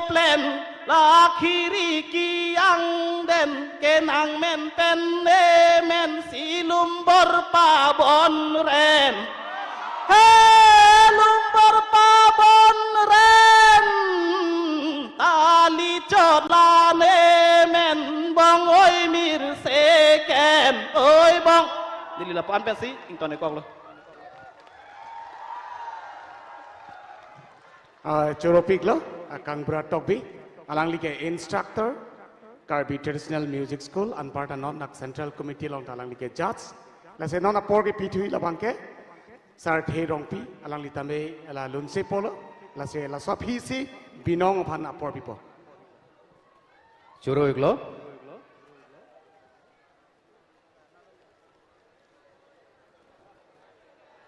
plen la khiri ki ang den kenang men pen men silum bor pa bon ren he lumbor pa bon ren tali chodlane men bong oi mir seken oi bong dili la pan pensi ington e kok lo Choropik lo kang bratobi alang like instructor Karbi Traditional Music School and part non nak Central Committee long alang like judge la se non apor ke pithui la bangke sar the rongpi alang litame la lunse polo la se la sophi si binong phan apor pipo Choropik lo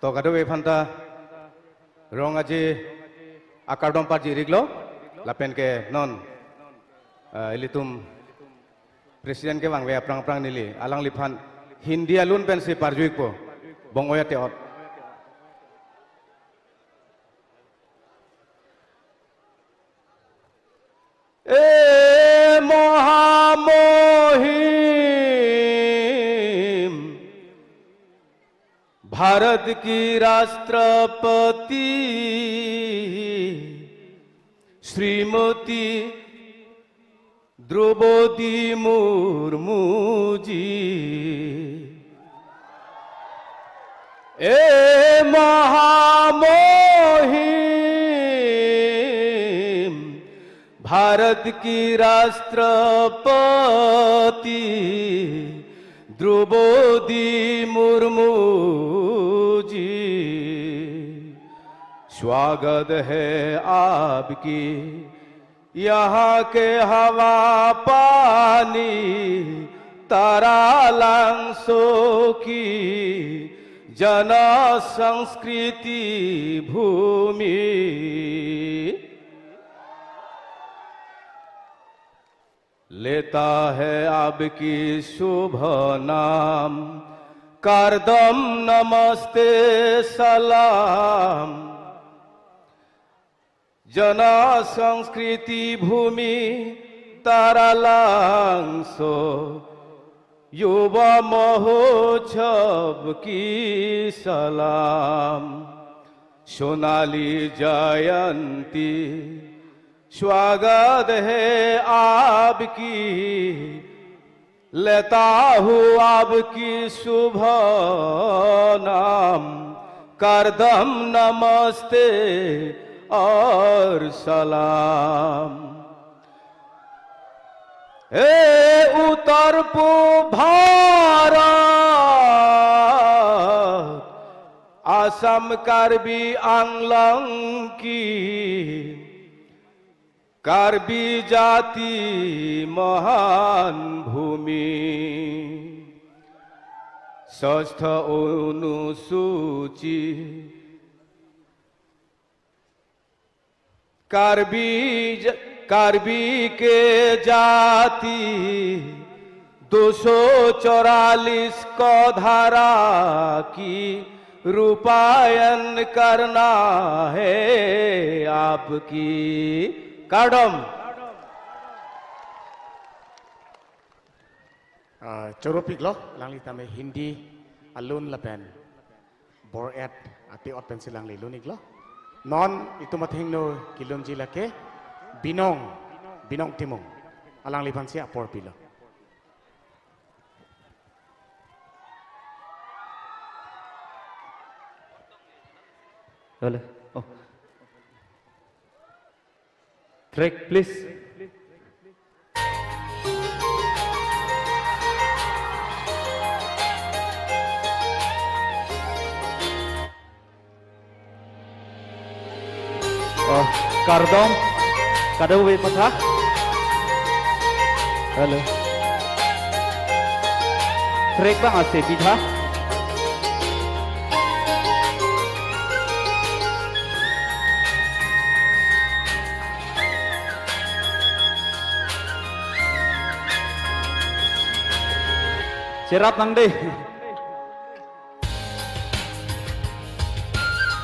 to kadowe phanta rong aje akardom parji riglo lapen ke non ilitum presiden ke wang we prang prang nili alang liphan hindi alun pen se parjuik po bongoya te ot e mohamohim Bharat की राष्ट्रपति श्रीमती द्रौपदी मुर्मू जी ए महामहिम भारत की राष्ट्रपति द्रौपदी मुर्मू जी स्वागत है आपकी यहाँ के हवा पानी तारालांसो की जन संस्कृति भूमि लेता है आपकी शुभ नाम करदम नमस्ते सलाम जना संस्कृति भूमि तारालांसो युवा महोत्सव की सलाम सोनाली जयंती स्वागत है आपकी लेता हूँ आपकी शुभ नाम करदम नमस्ते और सलाम हे उत्तर पूर्व भारत असम कार्बी आंगलंग की कार्बी जाति महान भूमि षष्ठ अनुसूची कार्बी के जाति 244 को धारा की रूपायन करना है आपकी काडम Choropik lo langli tame Hindi alun lapen bor et ati ot pen silang lunik lo non itu mathing no kilon jila ke binong timong alang lipan sia por pilo Hello. Oh. Track please. Kardom, kadawi patha. Hello. Track bang ase pitha. Cerat nang deh.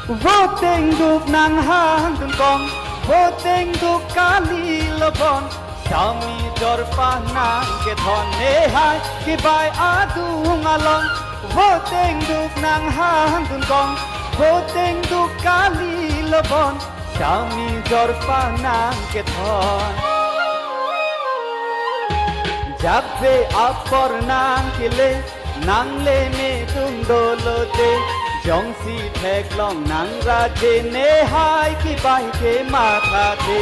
Voting đục nàng hang từng con Boteng du kali lebon Sami jorpa nang ke thon ne hai ki bai adu ngalong Boteng du nang hang dun gong Boteng du kali lebon Sami jorpa nang ke thon Jabbe apor nang kile nang le ne tum dolote Jongsi theklong nang raje ne hai ki bai ke matha the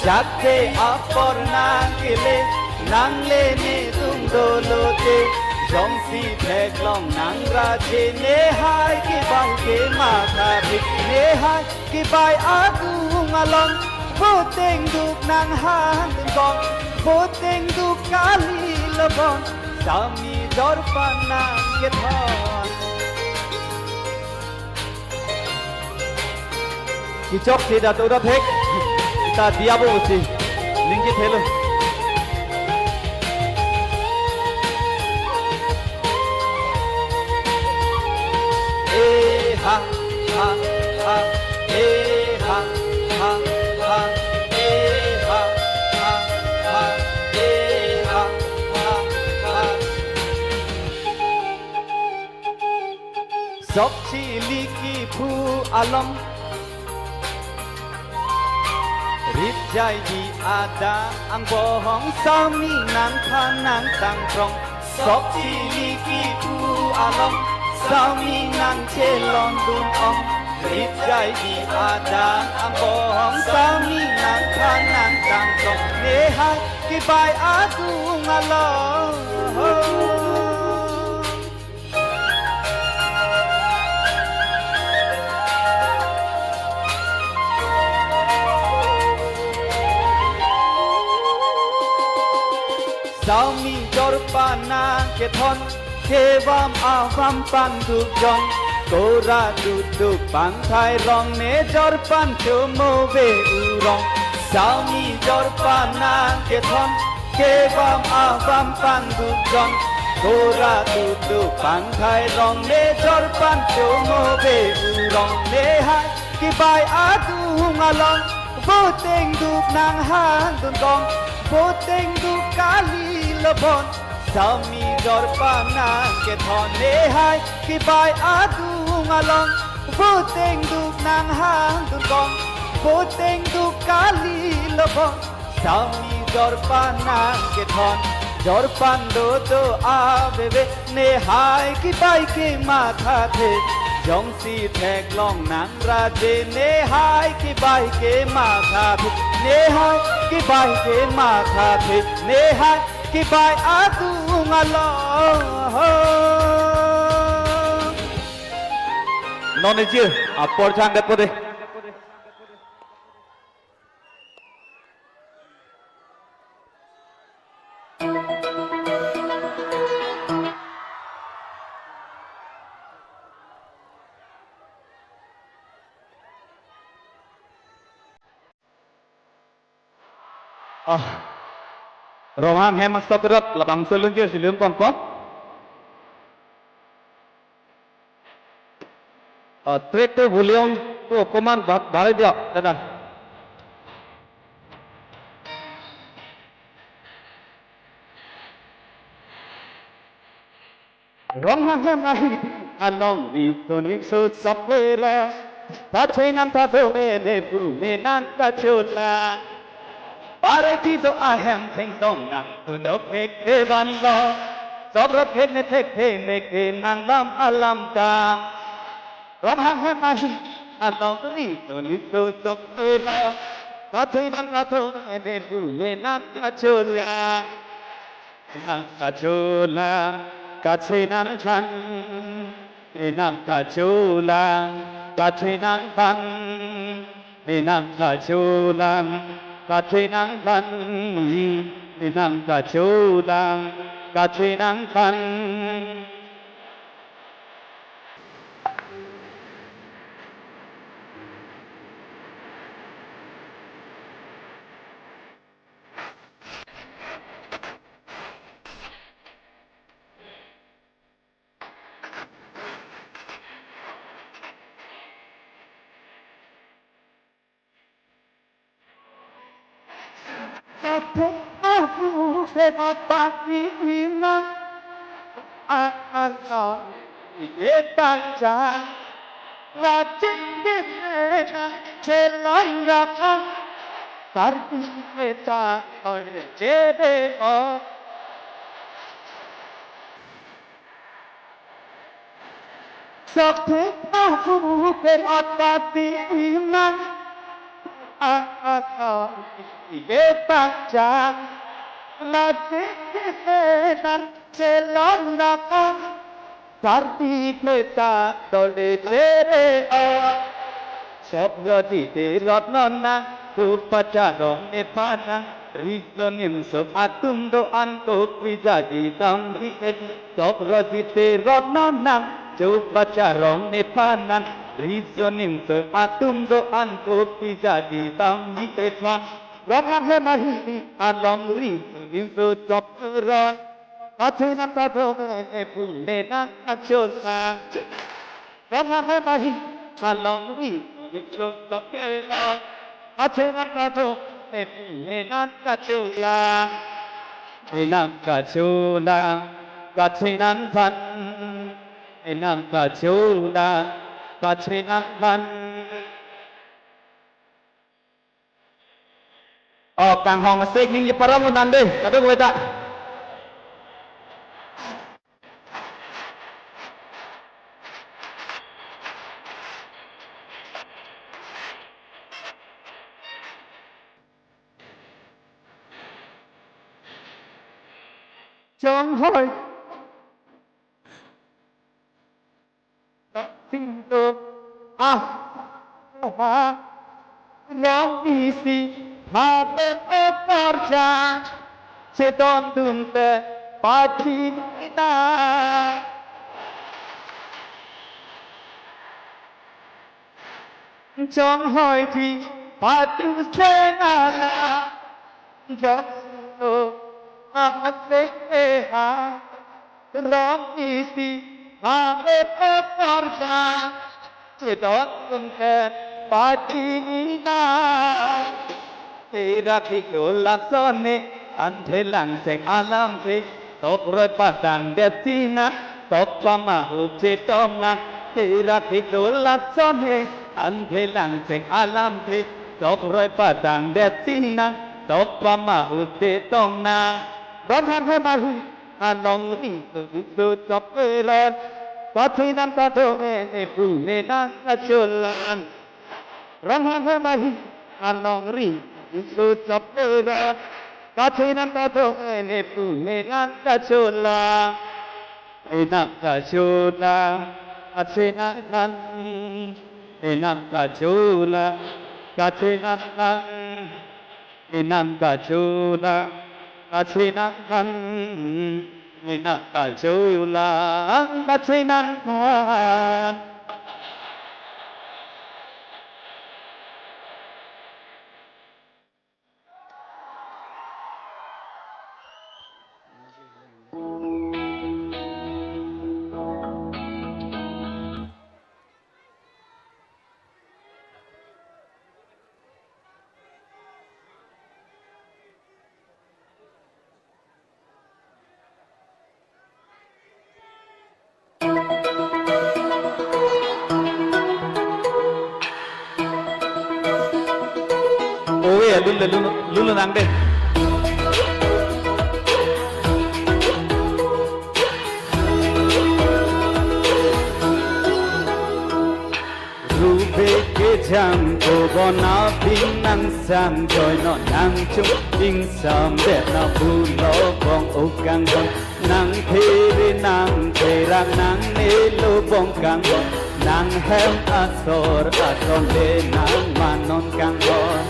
Jabbe apor nang kile nang le ne tum dolote Jongsi theklong nang raje ne hai ki bai ke matha the Ne hai ki bai adu ngalong Boteng duk nang hang gong Boteng du kali lebon Sami jorpa nang ke thon Kichok tidak udah thek kita dia bo usi lingki thelo ha ha ha ha ha ha ha Sok chili ki phu alam Rip jai di ada ang bohong Sami nang kanang tang trong Sok chili ki phu alam Sami nang chelon dun ong Rip jai di ada ang bohong Sami nang kanang tang trong Ne hai ki bai adu ngalong Sami jorpa nang ke thon Kevam avam pan duk jong Kora duduk pantai rong Ne jorpan chomo ve urong Sami jorpa nang ke thon Kevam avam pan duk jong Kora duduk pantai rong Ne jorpan chomo ve urong Ne hai ki bai adu ngalong Boteng duk nang hang dun gong Boteng du kali lebon Sami jorpa nang ke thon Ne hai ki bai adu ngalong Boteng du nang hang dun gong Boteng du kali lebon Sami jorpa nang ke thon Jorpan do do aveve Ne hai ki bai ke matha the Jongsi theklong nang raje Ne hai ki bai ke matha the Ne hai ki bai ke matha the Ne hai ki bai adu ngalong Non chưa apor chang dat pode Roman hemas taprat labang selun je silum pangkot track तो वॉल्यूम तो अकमान बारे दिया दादाร้องไห้มาอันน้องมีตัวนี้สุดสับเวลาถ้าใช้น้ำตาเธอไม่ได้พูดไม่นั่นก็ชุดละบาร์ที่ตัวอาแฮมเพลงต้องนั่งตัวนกเพกเทบันรอสอบรถเพกในเทกเพในเกนังลำอาลำตาร้องไห้มาอันน้องตัวนี้สุดสับเวลาถ้าใช้น้ำตาเธอไม่ได้พูดไม่นั่นก็ชุดละก็ชุดละKachinan pan, inang kachulang. Kachinan pan, inang kachulang. Kachinan pan, inang kachulang. Kachinan pan. sẽ có bác đi nắng anh nói để tan ra và chính cái sẽ lăn ra Sar ta और जेबे ओ सब ताहू के आती ना आ ये पाचा लाते से लौंडा सारती में ता डोले तेरे ओ सब गति तेरा नन्ना Upacara nepana Rizlanim sub atum doan to Vijadi tam hiket Top razite rodnanam Upacara nepana Rizlanim sub atum doan to Vijadi tam hiket Raman hemahi alam rizlanim sub top ron Atinam tato Punenan achosa Raman hemahi alam rizlanim sub top ron Atinam kato, enam kachula, enam kachula, kachinan pan, enam kachula, kachinan pan. Kang hong sek ning para mo nande, kato ko ta. Trong hỏi xin được mà ngóng đi si mà bên ép ra sẽ đón đường về ba chi ta trong hỏi thì ba tư sẽ là trong Aseha Ramisi Ameparja Sedon Patina Tera Kikola Sone Ante Langseng Alam Se Top Repatan Destina Top Pamahu Setoma Tera Kikola Sone Ante Langseng Alam Se Top Repatan Destina Top Pamahu Setoma Raman hemahi anong ito top ilan Patinam tato punenan achulan Raman hemahi anong ito top ilan Patinam tato punenan achulan Enam achulan Achinan Enam achulan Achinan Enam achulan Kachinan, ina kachulan, kachinan. Lulu nang deh. Rube ke jam ko bona binang sam joy no nang chung ding sam de na bulo bong ukang bong nang thiri nang thirang nang nilo bong kang bong nang hem asor le nang manon kang bong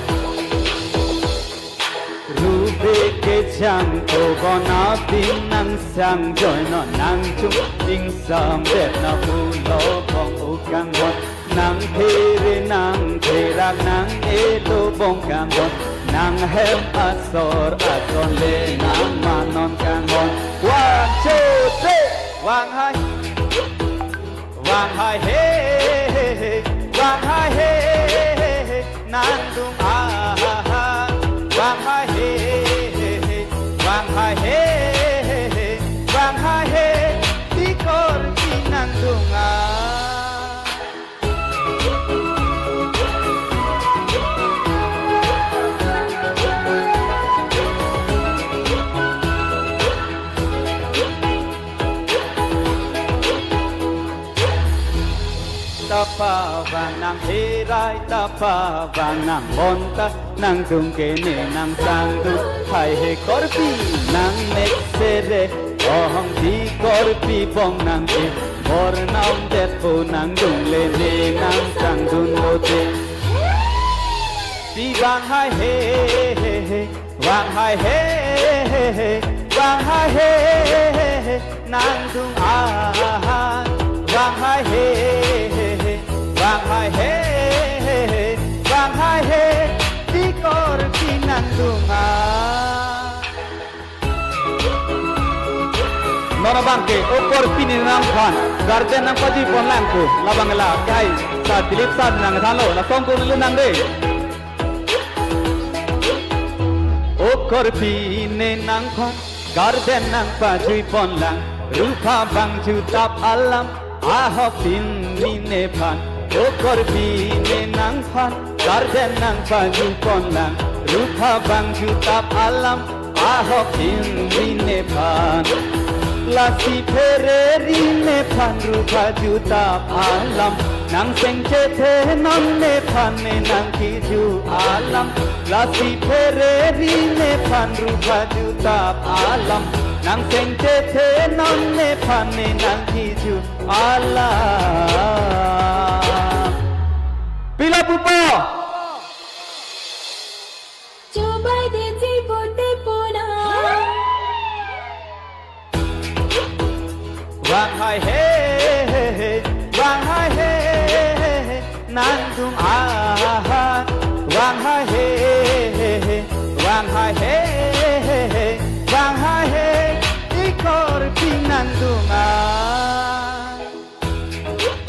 Rube ke jam ko bona binang sam joy no nang chung ding sam de na bulo bong ukang bong nang thiri nang thirak nang elo bong kang bon nang hem asor le nang manon kang bon 1 2 3 wang hai hey wang hai hey nang dung wang hai hey wang hai pa vang nang herai ta pa vang nang monta nang dung ke ne nang sang du hai he korpi nang nek sere ohong di korpi bong nang ke bor naum det po nang dung le ne nang sang dun mo te đi vang hai he he he vang hai he he he vang hai he he he nang dung a vang hai he he he vang hai he he he vang hai he di kor pinang dunga nora bangke okor pinin nang khan garden nang paji pon lang ko labang la kai sa dilip sa nang thalo la song ko lu nang de okor pinin nang khan garden nang paji pon lang rupa bang chu tap alam ahok tin mine phan okor pine nang phan garden nang paju pon lang rupa bang chu tap alam ahok tin mine phan lasi phere rine phan rupa chu tap alam nang seng che the non ne phan ne nang ki chu alam lasi phere rine phan rupa chu tap alam nang seng che the non ne phan ne nang ki chu ala pila pupo cobai de ji bote pona vang hai he he he vang hai he he he nang dung a vang hai he he he vang hai he he he vang hai he ikor pinang dung a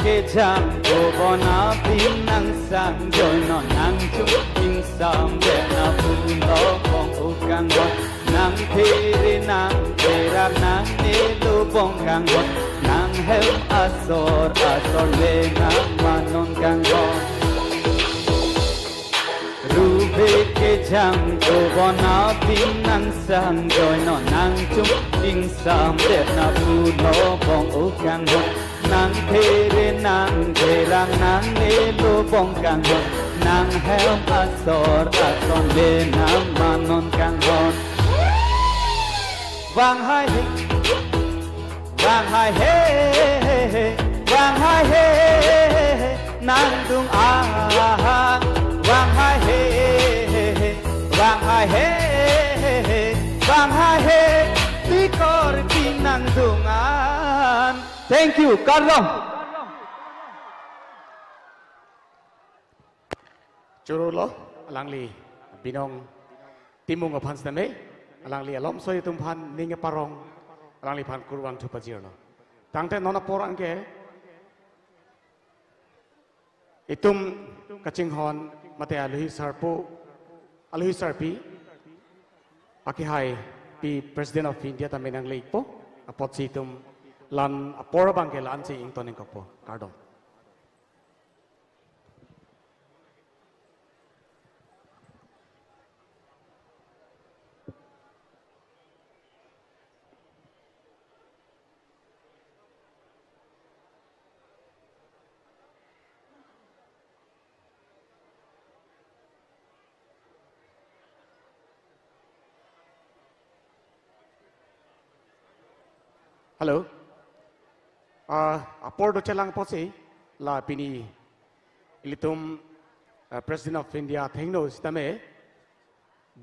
ke jam go bona pinang sang joy no nang chung in sam de na pu lo bong u kang go nang thiri nang thera nang ne lu bong kang go nang hem asor le nang manon kang go rube ke jam go bona pinang sang joy no nang chung in sam de na pu lo bong u kang go nang thiri nang thera nang ne lu bong kang go nang hem asor le nang manon kang go vang hai he vang hai he vang hai he nang dung a vang hai he vang hai he vang hai he ti kor pinang dung an thank you Karlong churu lo alang li binong timung aphan stame alang li alom soi tum phan ninge parong alang li phan kurwang thu pajir lo tangte nona poran ke itum kaching hon mate alui sarpu alui sarpi aki hai pi president of India ta menang leik po apot si tum lan apora bang ke lan si ing toning ko po kardom hello apor do chelang posi la pini ilitum president of India thengno stame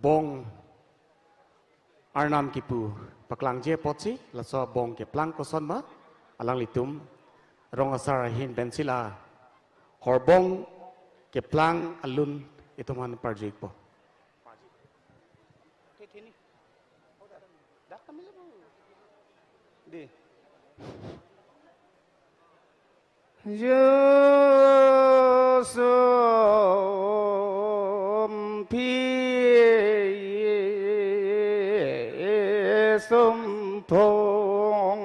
bong arnam kipu paklang je posi la so bong ke plang ko son ma alang litum rong asar hin pensila horbong ke plang alun ituman project po Yusum pi sum thong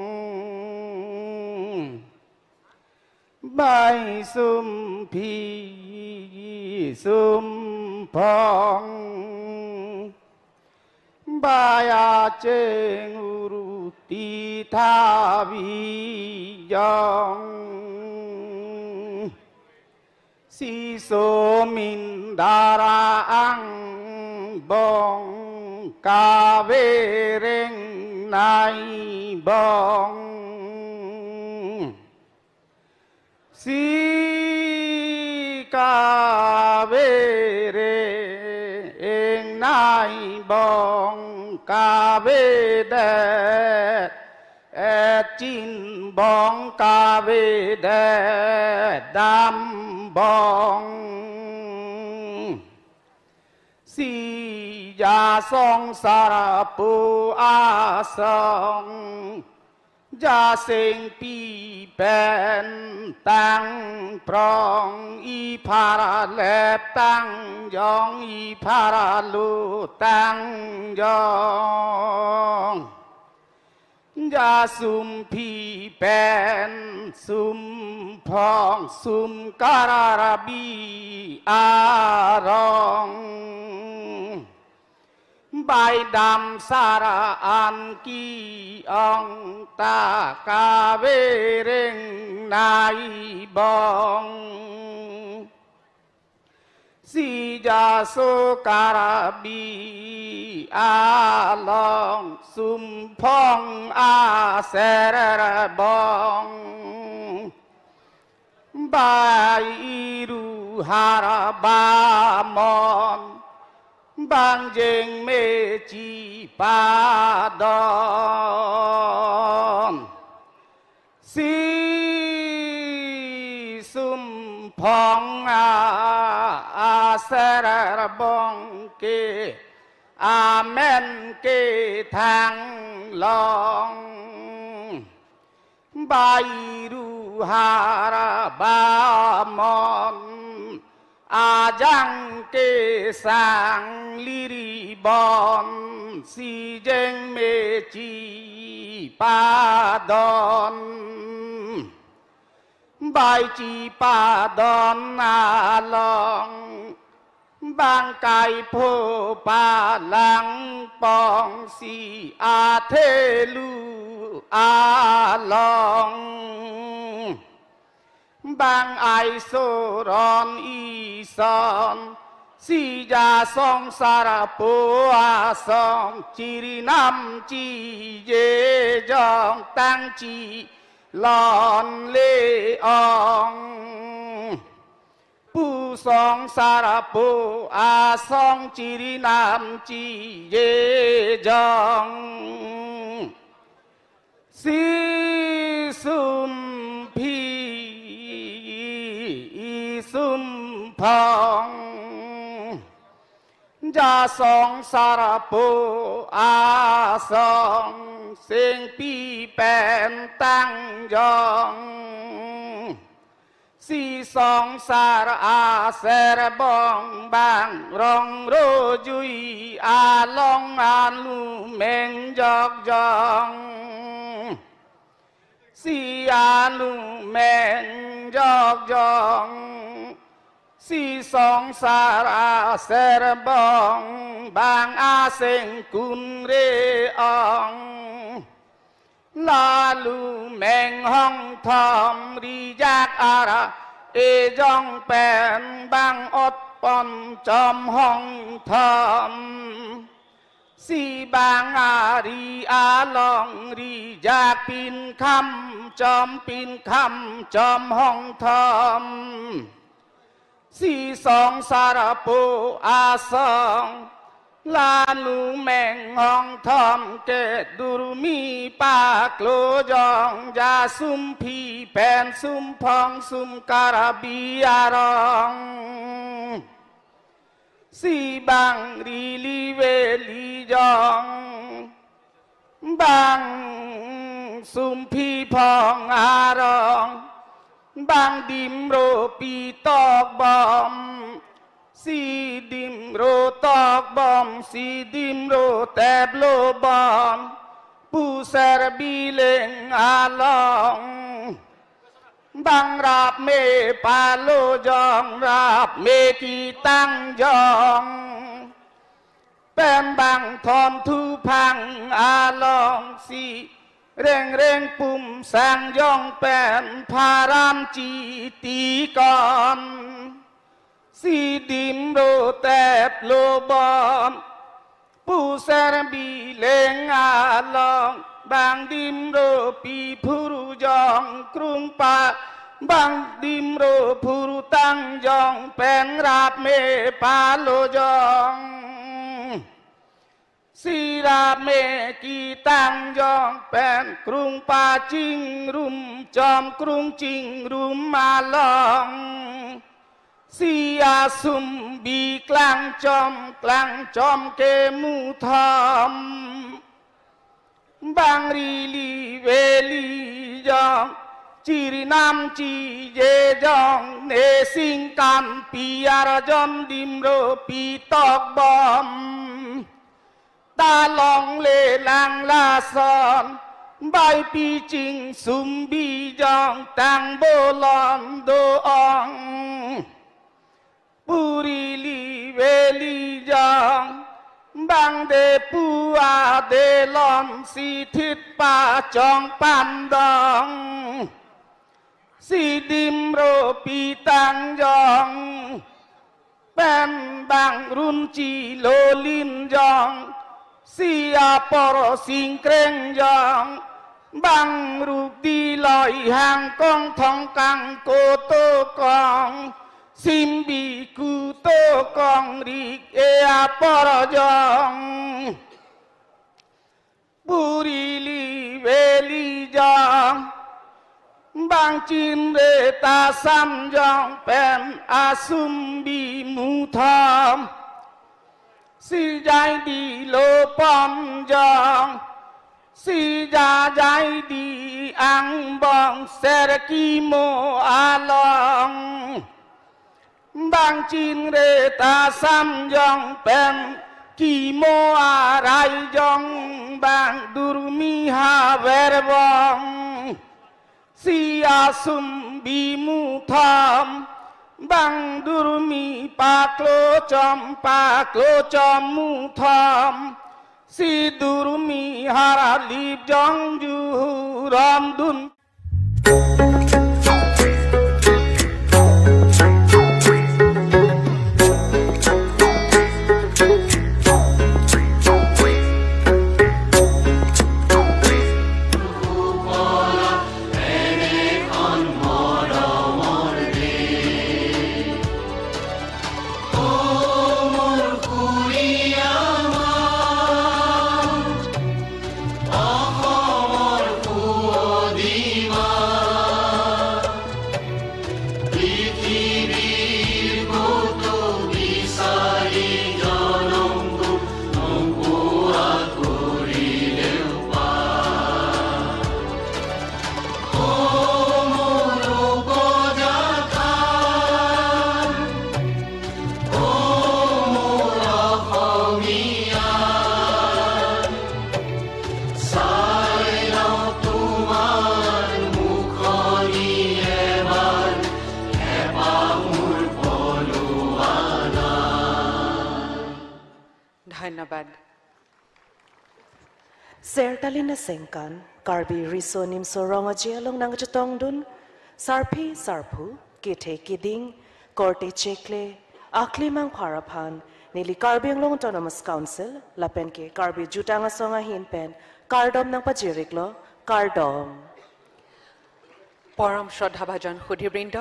bai sum pi sum phong baya cheng uru ti tha vi yong si so min dara ang bong ca ve reng nai bong si ca ve reng nai bong ca ve de chín bong ca ve de đam bong si ya song sa pu a song ya sinh pi pen tăng prong y para lep tăng yong y para lu tăng yong ya sum pi pen sum phong sum kararabi arong bài đam sara an ki ong ta ca ve reng nai bong si ja so karabi a long sum phong a ser bong bài ru hara ba mon bang jeng me chi pa don si sum phong a ser bong ke amen ke thang long bài ru hara ba mon a jang ke sang liri bon si jeng me chi pa don bài chi pa don a long bang kai pho pa lang pong si a the lu a long bang ai so ron y son si ya song sara po a song chi nam chi ye jong tăng chi lon le ong pu song sara po a song chi nam chi ye jong si sum pi sum phong ya song sara po a song sinh pi pen tăng yong si song sara a ser bong bang rong ro jui a long an lu men jok jong si a lu men jok jong si song sara ser bong bang a seng kun re ong la lu meng hong thom ri jak ara e jong pen bang ot pon chom hong thom si bang a ri a long ri jak pin kham chom hong thom si song sara po a song la nu meng hong thom ke dur mi pa klo jong ja sum pi pen sum phong sum karabi arong si bang ri li ve li jong bang sum pi phong arong bang dim ro pi tok bom si dim ro tok bom si dim ro tep lo bom pu ser bi leng along bang rap me pa lo jong rap me ki tang jong pen bang thom thu phang along si reng reng pum sang yong pen pha ram chi ti con si dim ro tep lo bom pu ser bi leng along bang dim ro pi phuru jong krung pa bang dim ro phuru tang jong pen rap me pa lo jong si rap me ki tang jong pen krung pa ching rum chom krung ching rum ma long si asum bi klang chom ke mu tham bang ri li ve li jong chiri nam chi je jong ne sing kan pi ar jom dim ro pi tok bom ta long le lang la son bai pi ching sum bi jong tang bo lon do ong puri li ve li jong bang de pu a de lon si thit pa chong pan dong si dim ro pi tang jong pen bang run chi lo lin jong si a poro sing kreng jong bang ru di loi hang kong thong kang ko to kong sim bi ku to kong ri e a poro jong puri li ve li jong bang chin re ta sam jong pen asum bi mu tham si jai di lo pom jong si ja jai di ang bong ser ki mo along bang chin re ta sam jong pen ki mo a rai jong bang dur mi ha ver bong si asum bi mu tham bang dur mi pa klo chom mu tham si dur mi hara li jong ju ram dun ধন্যবাদ Sertalina Sengkan, Karbi Riso Nimso Rongaji along nang Jatong Dun, Sarpi Sarpu, Kite Kiding, Korte Chekle, Aklimang Parapan, Nili Karbi ang Long Autonomous Council, Lapenke, Karbi Jutanga Songa Hinpen, Kardom ng Pajiriklo, Kardom. পৰম শ্ৰদ্ধাভাজন সুধীবৃন্দ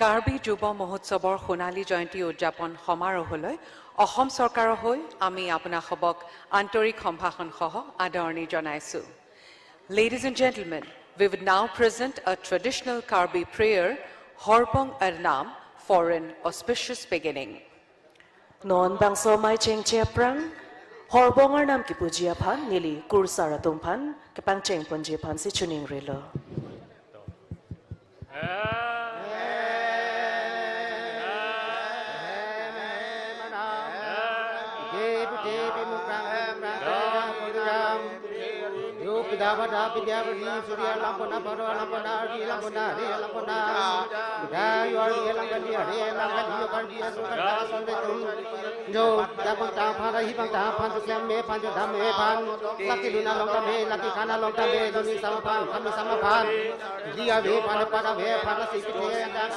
কাৰ্বি যুৱ মহোৎসৱৰ সোণালী জয়ন্তী উদযাপন সমাৰোহলৈ অসম চৰকাৰৰ হৈ আমি আপোনাসবক আন্তৰিক সম্ভাষণ সহ আদৰণি জনাইছো Ladies and gentlemen, we would now present a traditional Karbi prayer, Horbong Arnam, for an auspicious beginning. Non bang so mai cheng che prang, Horbong Arnam ki pujiya phan, nili kursara tumphan, kapang cheng punji phan si chuning rilo. Bada Vidya Vadi Surya Lampana Baro Lampana Ri Lampana Re Lampana Buddha Yori Lampani Re Lampani Yokardi Sukara Sundatum Jo Dabanta Para Hibanta Pan Same Pan Dame Pan Laki Luna Longame Laki Kana Longame Doni Samapan Kami Samapan Dia Ve Pana Pada Ve Pana Sikite Dan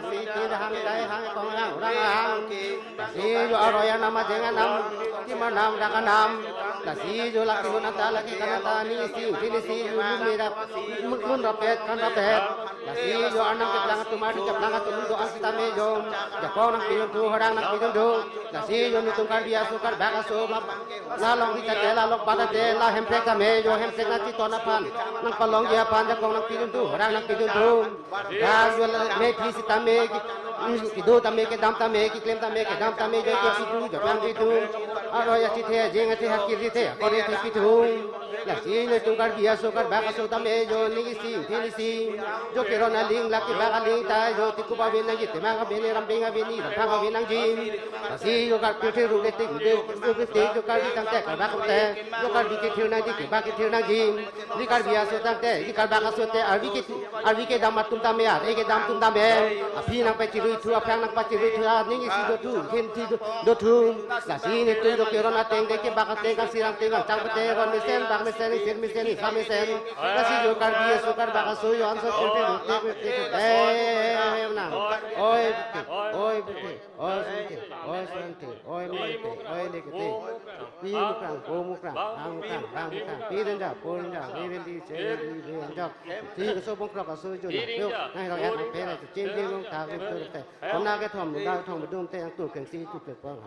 Sikite Hang Dai Hang Kong Rang Si Aroya Nama Jangan Nam Kimanam Dakanam Kasi Jo Laki Luna Laki Kanata Nisi Nisi Mira Mun Rapet Kan Rapet Kasi Jo Anam Keplangat Tumari Keplangat Tumundo Asita Mejom Japon Nak Pidum Tu Horang Nak Pidum Tu Kasi Jo Nitungkar Dia Sukar Bagaso Lalong Kita Tela Lok Pada Tela Hemprek Mejo Hemprek Nati Tonapan Nang Palong Dia Pan Japon Nak Pidum Tu Horang Nak Pidum Tu Dan Jo Me Pisi Tame Kido Tame Kedam Tame Kiklem Tame Kedam Tame Jo Kidu Japon Kidu Aroya Cite Jengati Hakiri Te Kore Te Kidu Lasi Nitungkar Dia Sukar Bagaso Tame Jo Nigisi Nigisi Jo Kirona Ling Laki Bagaling Ta Jo Tikupa Binang Jite Maga Bini Rampinga Bini Rampanga Binang Jin Lasi Jo Kar Piti Rugeti Rugeti Jo Kar Ditang Te Kar Bakam Te Jo Kar Diki Tirnang Diki Baki Tirnang Jin Dikar Biaso Tang Te Dikar Bagaso Te Arvike Damat Tum Tame Ege Dam Tum Tame Api Nang Pachiri Tu Apang Nang Pachiri Tu Ningisi Do Tu Henti Do Tu Lasi Nitu Jo Kirona Teng Deke Baka Teng Sirang Teng Chang Pate Ron Misen Bak Misen Sir Misen Sa Misen Lasi Jo Kar Biaso Kar Bagaso Yo Anso Kunti Nang Oi Buti Oi Sunti Oi Sunti Oi Mite Oi Lekete Pi Mukrang Ko Mukrang Ang Mukrang Ang Mukrang Pi Denda Po Denda Revendi Chevendi Renjak Ti Kaso Bong Krok Kaso Jo Yo Nai Ro Yak Pe Ra Chin Pi Long Ta Ke Tu Te Kon Na Ke Thom Da Thom Dum Te Ang Tu Keng Si Tu Pe Pong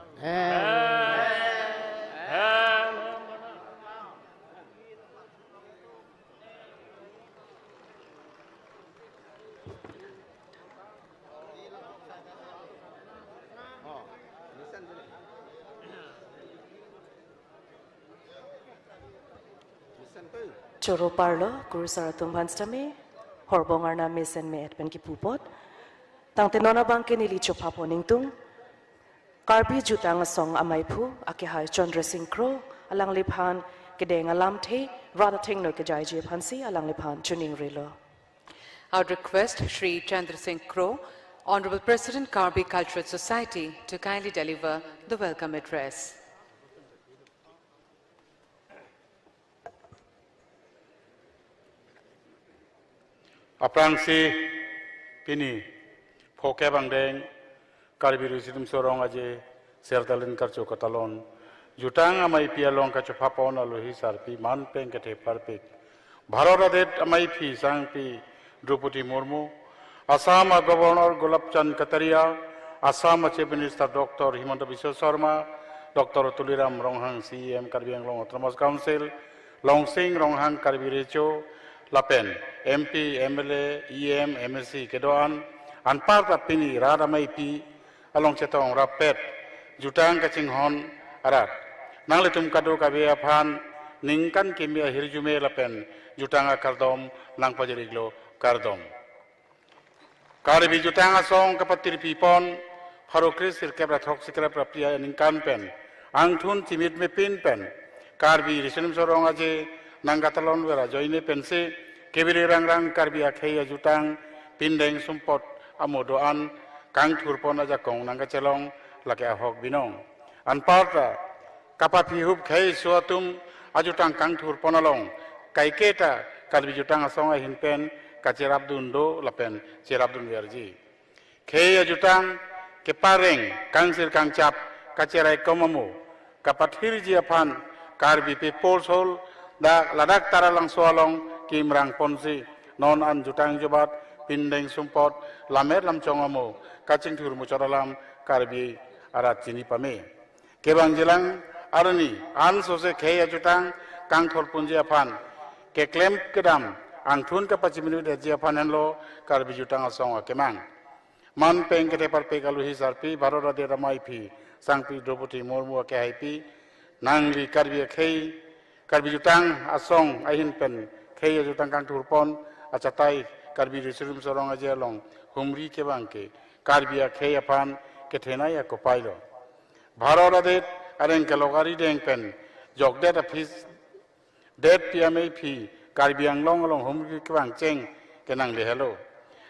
Choro Parlo, Guru Saratum Hanstame, Horbongarna Misen Me Edpen Kipupot, Tang Tenona Banke Nilicho Papo Ningtung, Karbi Jutang Song Amaipu, Akihai Chandra Sinkro, Alang Liphan, Gedeng Alam Te, Rada Ting No Kajaiji Pansi, Alang Liphan, Chuning Rilo. I would request Shri Chandra Singh Crow, Honorable President Karbi Cultural Society, to kindly deliver the welcome address. Aprangsi Pini, Poke Bangdeng, Karbi Rusidum Sorong Aje, Serdalin Karcho Katalon, Jutang Amai Pialong Kacho Papon Alohi Sarpi, Man Penkate Parpik, Bharoradet Amai Pi Sangpi, Drupati Murmu, Assam Governor Gulabchan Kataria, Assam Chief Minister Dr. Himanta Biswa Sarma, Dr. Tuliram Ronghang CM Karbi Anglong Autonomous Council, Longsing Ronghang Karbi Recho, Lapen, MP, MLA, EM, MSC, Kedoan, and part of Pini, Radamai P, along Chetong, Rapet, Jutang Kaching Hon, Arat. Nangletum Kado Kabea Pan, Ninkan Kimia Hirjume Lapen, Jutanga Kardom, Langpajariglo, Kardom. Karibi Jutanga Song Kapatir Pipon, Harokris, Irkebra Toxicra Prapia, Ninkan Pen, Angtun Timid Me Pin Pen, Karbi, Risenum Sorongaje, Nangatalon Vera, Joine Pense, Kebiri Rangrang Karbi Akheya Jutang, Pindeng Sumpot, Amodoan, Kang Turpona Jakong, Nangachelong, Lake Ahok Binong. And Parta, Kapapi Hub Kay Suatum, Ajutang Kang Turponalong, Kaiketa, Karbi Jutang Asonga Hinpen, Kachirabdundo, Lapen, Chirabdun Verji. Kay Ajutang, Kepareng, Kangsir Kangchap, Kachirai Komamu, Kapathirji Apan, Karbi People's Hole, da Ladak Taralang Soalong, Kim Rang Ponsi, Non An Jutang Jobat, Pindeng Sumpot, Lamer Lam Chongamo, Kaching Turmu Choralam, Karbi Arat Chini Pame. Kebang Jelang, Arani, An Sose Kaya Jutang, Kang Thorpunji Apan, Ke Klem Kedam, Antun Kapachiminu de Japan and Lo, Karbi Jutang Asong Kemang. Man Peng Ketepar Pekaluhi Sarpi, Barora de Ramaipi, Sangpi Droputi Mormu Kahipi, Nangli Karbi Kay, Karbi Jutang Asong Ahin Pen, Kay Jutang Kang Turpon, Achatai, Karbi Risurum Sorong Ajalong, Humri Kebanke, Karbi Kay Apan, Ketenaya Kopailo. Barora de Arenkalogari Deng Pen, Jogdet of his dead PMAP, Karbi Anglong along home kwang cheng kenang le hello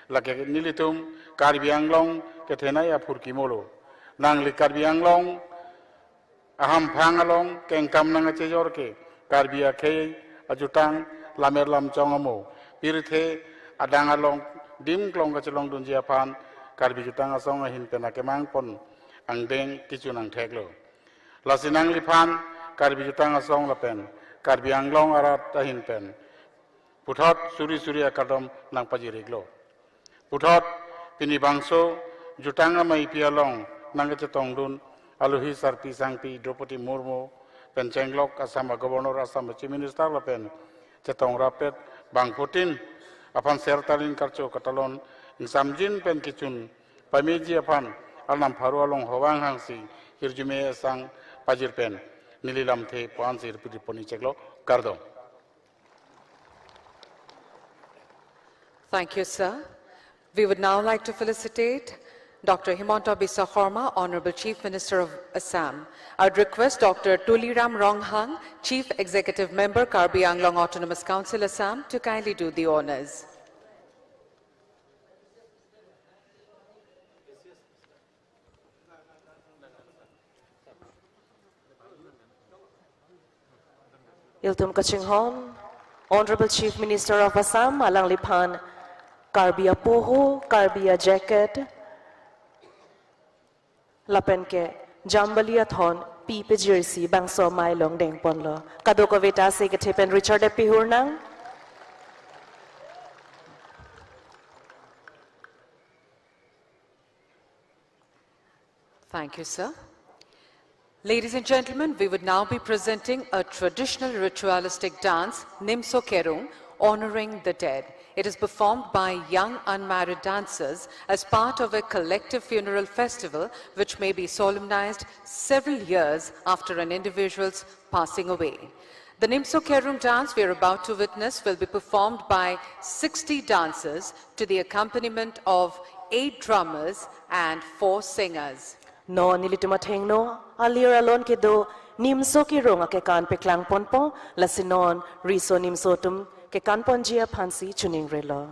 lake nilitum Karbi Anglong ke thenaya phurki molo nang le Karbi Anglong aham phang along keng kam nang che jor ke Karbi akhe ajutang lamer lam chongamo pirthe adang along dim klong ka chlong dun jia phan Karbi jutang asong hin pena ke mang pon angdeng kichunang theklo lasinang liphan Karbi jutang asong lapen Karbi Anglong arat tahin pen Puthot suri akadom nang pajiriglo. Puthot pini bangso jutanga mai pialong nang chetong dun aluhi sarpi sangpi Draupadi Murmu pen chenglok Assam Governor Assam Chief Minister lapen chetong rapet bang Putin apan sertalin karcho katalon insamjin pen kichun pameji apan alnam pharu along howang hangsi hirjume sang pajir pen nililam the pansir pidiponi cheklo kardom. Thank you, sir. We would now like to felicitate Dr. Himanta Biswa Sarma, Honorable Chief Minister of Assam. I would request Dr. Tuliram Ronghang, Chief Executive Member, Karbi Anglong Autonomous Council, Assam, to kindly do the honors. Iltum Kachinghon, Honorable Chief Minister of Assam, Alang Lipan, Karbia Puhu, Karbia Jacket, Lapenke, Jambalia Thon, Pipe Jersey, Bangso Mai Long Deng Ponlo, Kadoko Veta Seketipen Richard Pihurnang. Thank you, sir. Ladies and gentlemen, we would now be presenting a traditional ritualistic dance, Nimso Kerung, honoring the dead. It is performed by young unmarried dancers as part of a collective funeral festival which may be solemnized several years after an individual's passing away. The Nimso Kerung dance we are about to witness will be performed by 60 dancers to the accompaniment of 8 drummers and 4 singers. No nilitumatheng no alir alon ke do nimso ki ronga ke kan pe klang ponpo lasinon riso nimso tum ke kan ponjia phansi chuning relo.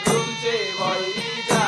Rumche boy ja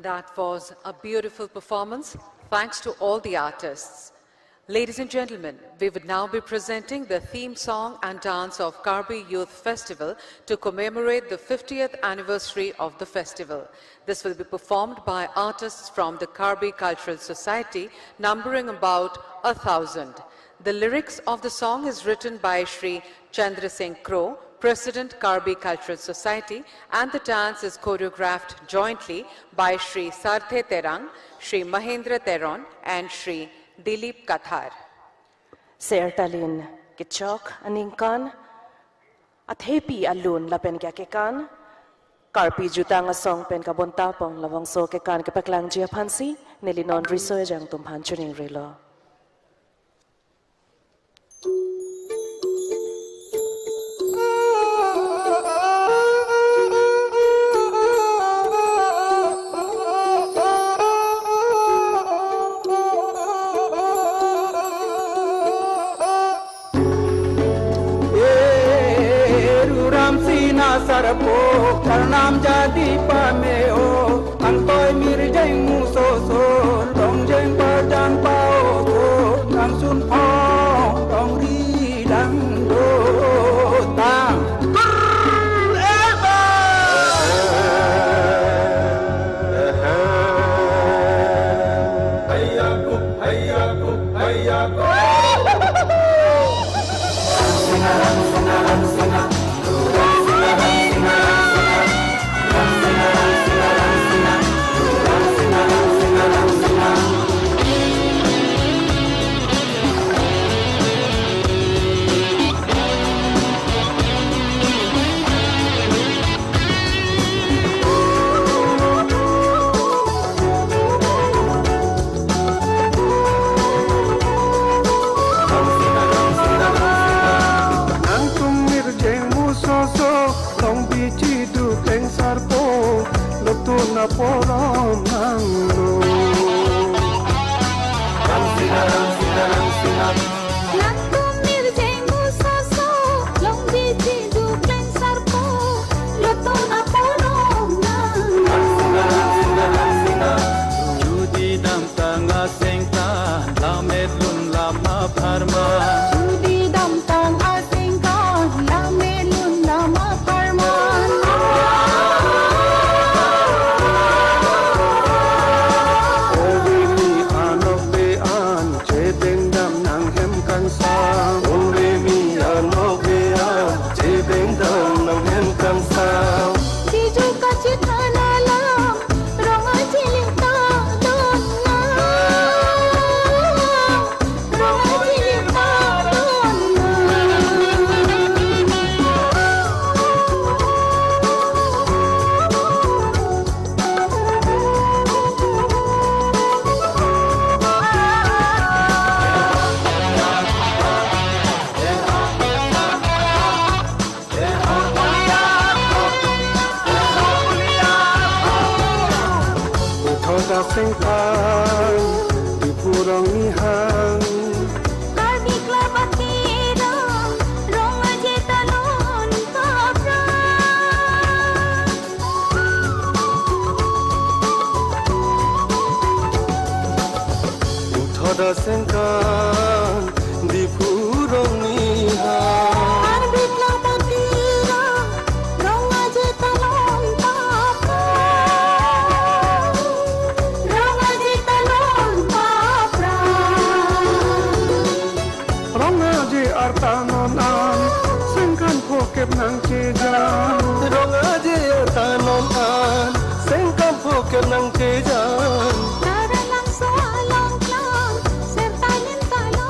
That was a beautiful performance. Thanks to all the artists. Ladies and gentlemen, we would now be presenting the theme song and dance of Karbi Youth Festival to commemorate the 50th anniversary of the festival. This will be performed by artists from the Karbi Cultural Society, numbering about 1,000. The lyrics of the song is written by Shri Chandra Singh Crow, President, Karbi Cultural Society, and the dance is choreographed jointly by Shri Sarthe Terang, Shri Mahendra Teron, and Shri Dilip Kathar. Sertalin Kichok Aningkan at happy alun lapen kan Karpi jutang asong pen kabonta pong lawang so ke kan ke paklang jia pansi nilinon riso jang tumhan chuning rilo. Sarpo karnam jadi pameo antoi mirjeng musoso dongjeng padang pao dang sun pao dong ri dang do tang hayaku hayaku hayaku singaran singaran singaran na porom nanglo ram sinam Nangkum mirjeng musoso long biji du kleng sarpo loto na porom nanglo judi dam tanga sengta lamet lun lama pharma judi dam tanga sengta lamet lun lama pharma sengkan di purong nihang Karbi klabatirang rong aje talon kapra uthada sengkan di purong nihang Karbi klabatirang rong aje talon kapra artanonan sengkan pokep nang cejan rong aje artanonan sengkan pokep nang cejan Naralang soalang klang serta lintalo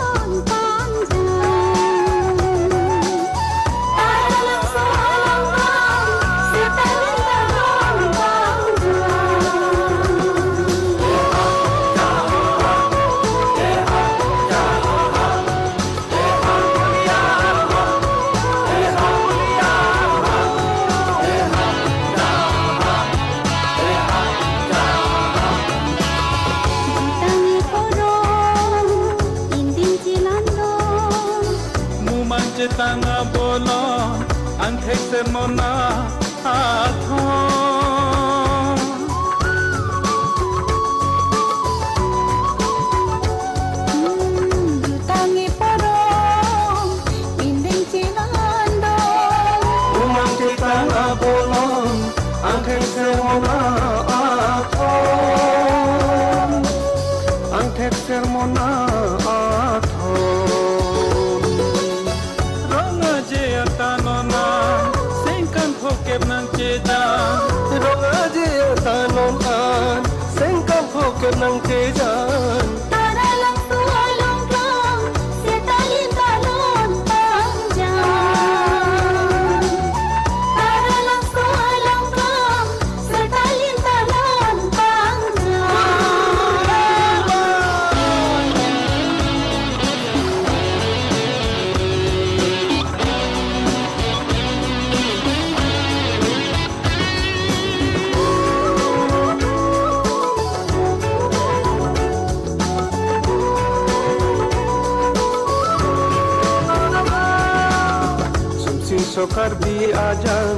angkeng sermona athon angkeng sermona athon ronga je atanona sengkan phokep nang cheja ronga je atanona sengkan phokep nang cheja Sokar bi ajang,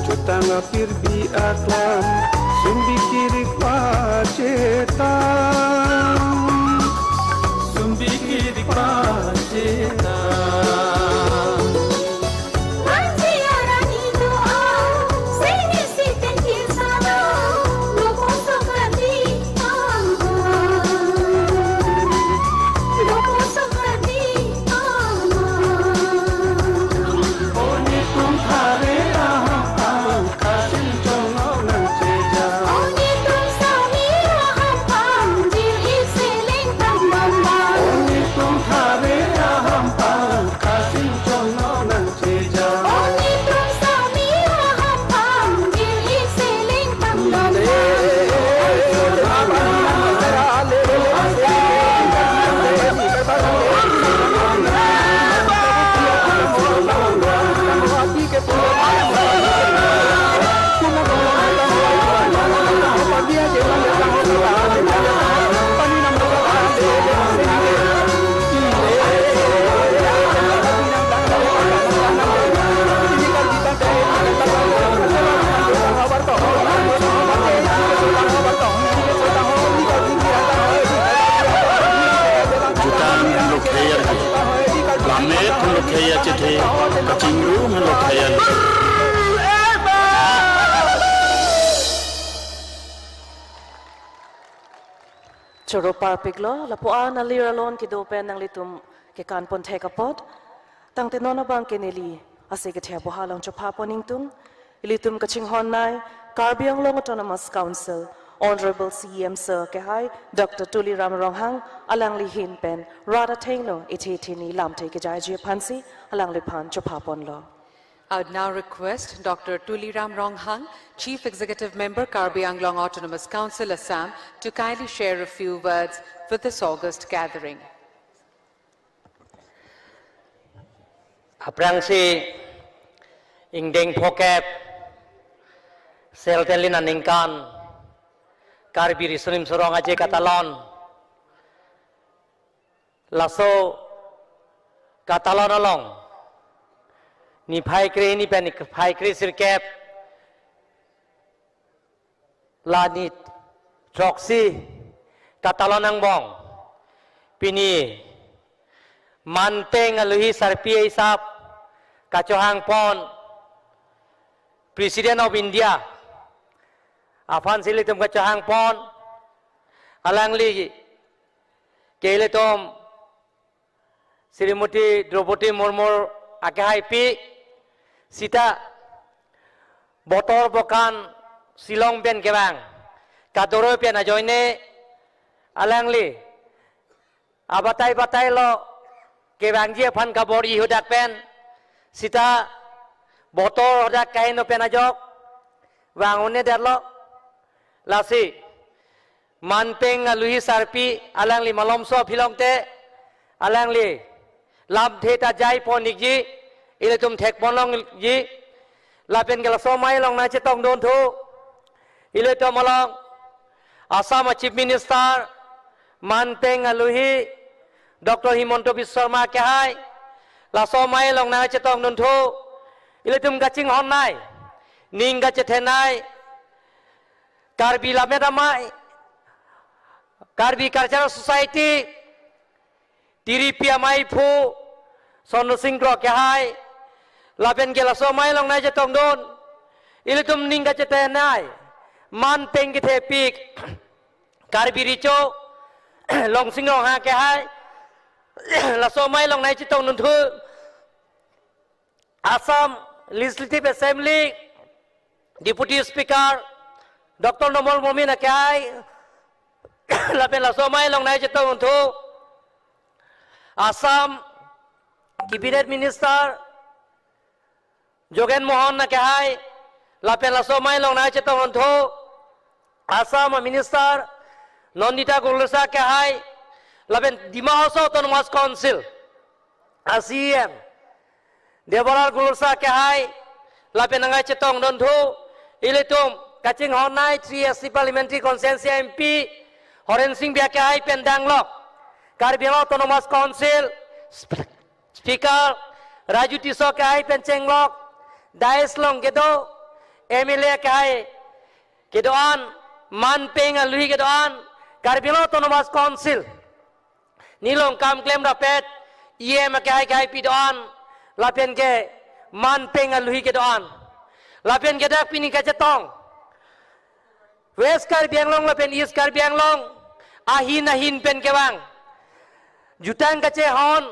jutang apir bi aklam, sumbi kiri pacetan, sumbi kiri pacetan. Choro parpiglo lapuan aliralon kidopen nang litum ke kan pon thekapot tang tenona bang keneli ase ke thebo halong chopha poningtung ilitum kaching honnai Karbiang Long Autonomous Council Honorable CM Sir ke hai Dr. Tuli Ram Ronghang alang li hin pen rada thenglo ithithini lamthei ke jai je phansi alang li phan chopha ponlo. I would now request Dr. Tuliram Ronghang, Chief Executive Member, Karbi Anglong Autonomous Council, Assam, to kindly share a few words with this August gathering. Aprangsi ingdeng phokep seltelin aningkan Karbi risunim surong aje katalon laso katalon along ni phai kre ni pen phai kre sirkep la ni troksi katalonang bong pini manteng aluhi sarpi isap kacohang pon President of India afan silitum kacohang pon alangli keletom Srimati Draupadi Murmu akehai pi Sita botor bokan silong pen kebang kadoro pen ajoine alangli abatai batai lo kebang je phan kabor ihudak pen Sita botor hodak kaino pen ajok wangune darlo lasi manpeng aluhi sarpi alangli malomso philongte alangli lab theta jai ponikji ile tum thek ponlong ji lapen gala somai long na chetong don thu ile to malong Assam Chief Minister Manpeng aluhi Dr. Himonto Biswa Sarma ke hai la somai long na chetong don thu ile tum gaching hon nai ning ga chethenai Karbi lamedamai Karbi Cultural Society Tiripia mai phu Sonu Singro ke hai lapen gela somai long na chetong don Ili tum ningka cete nai. Man peng ke the pik. Karbi rico. Long sing long ha ke hai. La so mai long nai chitong nun thu. Assam Legislative Assembly Deputy Speaker Dr. Nomol Momin ke hai. La pen la so mai long nai chitong nun thu. Assam Cabinet Minister Jogen Mohan na kahai la pen la so mai long na che tong tho Assam Minister Nondita Gulsa kahai la pen Dima House Autonomous Council ASEAN Devaral Gulsa kahai la pen ngai che tong don tho iletum kaching honai 3SC Parliamentary Constituency MP Horen Singh bia kahai pen danglok Karbi Autonomous Council Speaker Raju Tiso kahai pen chenglok Dais long kedo MLA kahai kedoan man peng alui kedoan Karbi Autonomous Council nilong kam claim rapet IM kahai kahai pidoan lapen ke man peng alui kedoan lapen kedak pini kacetong West Karbi Anglong lapen East Karbi Anglong ahin pen kewang jutang kace hon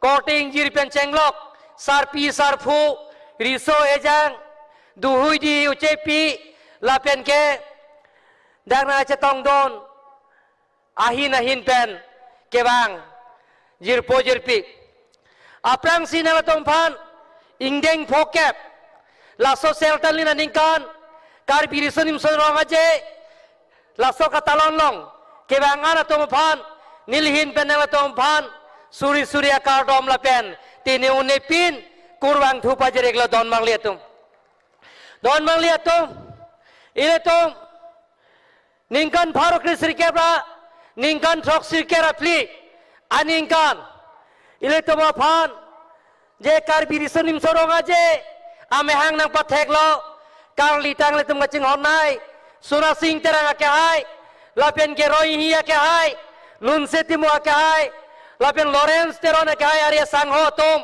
korting jir pen cenglok sarpi sarfu riso ejang duhui di ucepi lapen ke dagna cetong don ahin pen kewang jirpo jirpi aprang sinala tongpan ingdeng phokep la social talina ningkan Karbi risonim sonrong aje la so katalon long kewang ana tongpan nilhin pen na tongpan suri akar dom lapen tini unepin kurwang thupa jereglo don mang liatum iletum ningkan pharo krisri kebra ningkan thok sirkera pli aningkan iletum aphan je Karbi risonim sorong aje ame hang nang pathek lo kang litang letum ngaching honai sura sing terang ke hai lapen ke roi hiya ke hai lun setimu ke hai lapen Lawrence terona ke hai Arya Sangho tum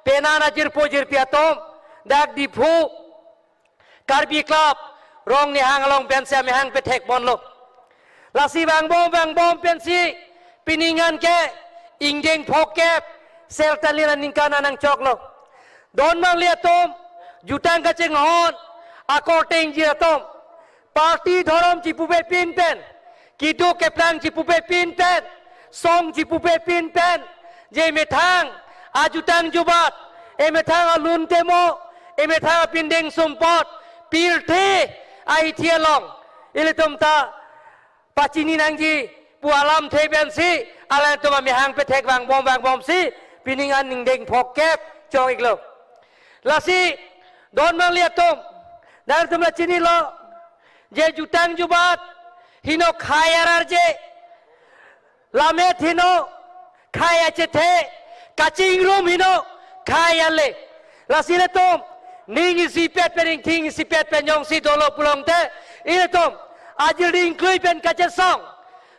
penana jirpo jirpiatom dak di phu Karbi Club rong ni hang long pensi ame hang petek bonlo lasi bang bom pensi piningan ke ingdeng phokep sel talina ningkana nang choklo don mang liatom jutang kacheng hon akorteng jiratom parti dhorom chipupe pin pen kidu keplang chipupe pin pen song chipupe pin pen je methang ajutang jubat methang alun temo methang pindeng sumpot pilthi ai thialong ilitum ta pachini nangji pualam thebensi ala tuma mehang petek bang bom si piningan ningdeng phokep chong iglo lasi don mang liatum dar tumla chini lo je jutang jubat hino khayarar je lamet hino khaya chethe kaching room hino khayale lasile tom ning si pet pening thing si pet penyong si dolo pulong te ile tom ajring klui pen kache song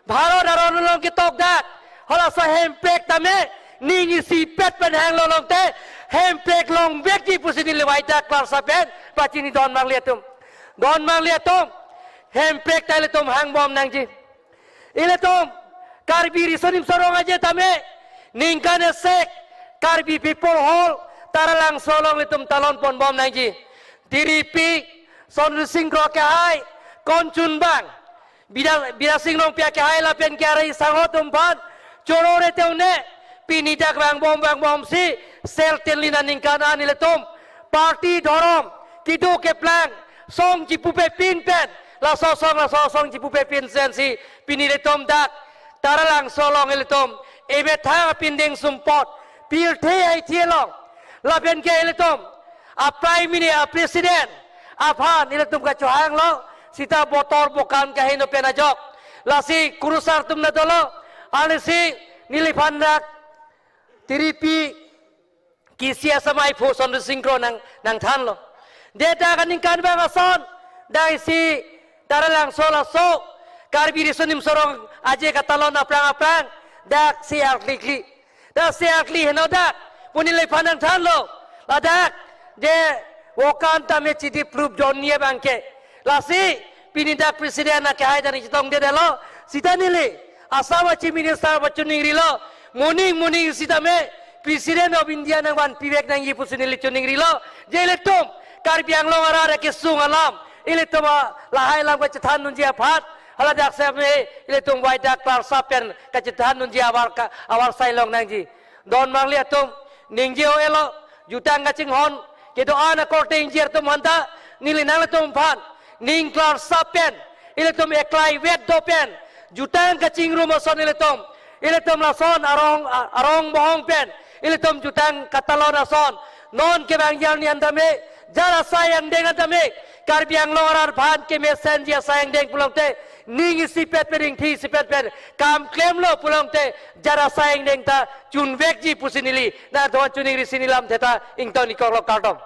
bharo daron long ki tok dak hola sa hem pek tame ning si pet pen hang long te hem pek long bek di pusini lewai dak klar sa pen pachini don mang liatum hem pek tale tom hang bom nangji ile tom Karbi risonim sorong aje tame ningkane sek Karbi people hall taralang solong litum talon pon bom nangji diripi son sing kro ke hai konchun bang bida sing long pia ke hai la pen ke arai sango tumpan chorore teune pinidak bang bom si sel telina ningkana nile tom parti dhorom kidu ke plang song jipupe pin pen la so song jipupe pin sen si pinile tom dak taralang solong ilitom ebetha pindeng sumpot pilthe ai thielong laben ke ilitom a prime minister a president a phan ilitum ka chohang lo sita botor bokan ka hino penajok lasi kurusar tum na dolo alisi nilipandak tiripi kisia samai pho son singkro nang than lo data kaning kan bang ason dai si taralang sola so Karbi risonim sorong aje katalon aprang dak siak likli heno dak punilai pandang than lo ladak je wokan tame chiti proof jonnie bangke lasi pinida presiden na kahai dan chitong de delo sita nile asama chi minister bachuning rilo morning sita me presiden of India nang wan pivek nang yi pusinili chuning rilo jele tom Karbi Anglong ara ke sung alam ile to lahai lam ka chathan nun jia phat hala dak se me ile tum wai dak klar sapen ka chathan nun jia awar sai long nang ji don mang le tum ning jio elo jutang ka ching hon ke do ana korte injer tum hanta nili nang tum phat ning klar sapen ile tum eklai wet do pen jutang ka ching rum son ile tum la son arong bohong pen ile tum jutang katalon ason non ke bang yang ni andame jara sayang dengan dame Karbi Anglong arar bhan ke mesen dia sayang deng pulang te ning sipet pering thi sipet per kam claim lo pulang te jara sayang deng ta chun vek ji pusinili na do chuning ri sinilam theta ington ikor lo kartom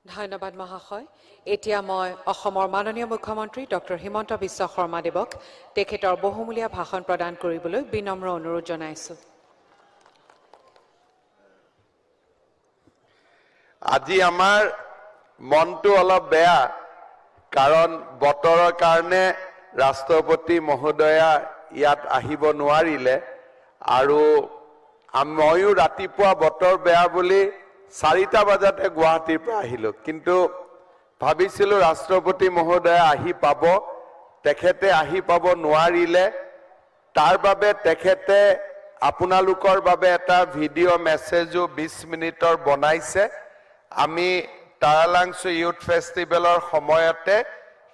ধন্যবাদ মহাশয় এতিয়া মই অসমৰ মাননীয় মুখ্যমন্ত্ৰী ডক্টৰ হিমন্ত বিশ্ব শৰ্মা দেৱক তেখেতৰ বহুমূলীয়া ভাষণ প্ৰদান কৰিবলৈ বিনম্ৰ অনুৰোধ জনাইছো আজি আমাৰ মনটো অলপ বেয়া কাৰণ বতৰৰ কাৰণে ৰাষ্ট্ৰপতি মহোদয়া ইয়াত আহিব নোৱাৰিলে আৰু ময়ো ৰাতিপুৱা বতৰ বেয়া বুলি 4টা বজাতে গুৱাহাটীৰ পৰা আহিলো কিন্তু ভাবিছিলো ৰাষ্ট্ৰপতি মহোদয়া আহি পাব তেখেতে আহি পাব নোৱাৰিলে তাৰ বাবে তেখেতে আপোনালোকৰ বাবে এটা ভিডিঅ' মেছেজো 20 মিনিটৰ বনাইছে আমি তাৰালাংছু ইউথ ফেষ্টিভেলৰ সময়তে